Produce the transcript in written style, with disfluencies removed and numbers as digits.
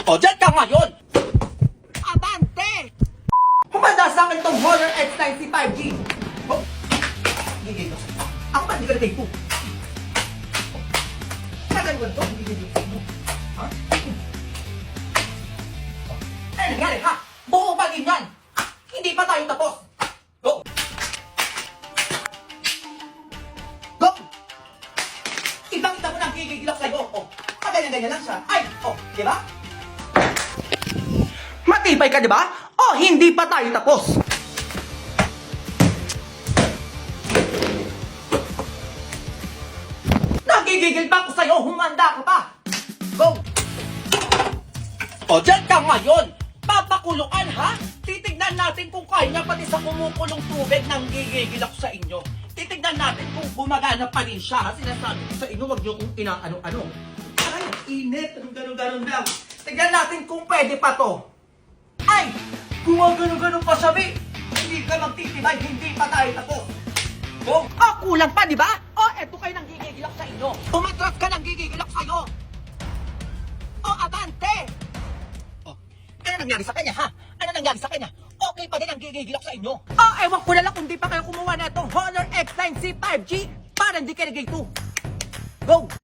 O, dyan ka ngayon! Abante! Humanda sa akin itong Honor X95 5G! Oh, gigil ko. Ako ba, hindi ka na-take 2? Kagaliwan to, hindi ka na-take 2. Ha? Ano nangyari, ha? Buo pa din yan! Hindi pa tayo tapos! Go! Go! Ibang-ita mo na ang gigigilak sa'yo. O, ganyan-ganyan lang siya. Ay! O, di ba? Matibay ka, di ba? O, hindi pa tayo tapos! Nagigigil pa ako sa'yo, humanda ka pa! Go! O, dyan ka ngayon! Papakuluan, ha? Titignan natin kung kaya pati sa kumukulong tubig nang gigigil ako sa inyo. Titignan natin kung gumagana pa rin siya, ha? Sinasabi ko sa inyo, wag niyo kung inaano-ano. Ay, init! Anong ganun-ganun lang? Tignan natin kung pwede pa to. Ay! Gumagano-ganun pa siya, be! Hindi ka magtitibay, hindi pa tayo tapos. Go! Oh, kulang pa, di ba? Oh, eto kayo nang gigigilak sa inyo. Umatras ka nang gigigilak sa'yo. Oh, abante! Oh, ano nangyari sa kanya, ha? Ano nangyari sa kanya? Okay pa din ang gigigilak sa inyo. Oh, ewan ko na lang kung di pa kayo kumuha na itong Honor X9C 5G para hindi kayo nag-2. Go!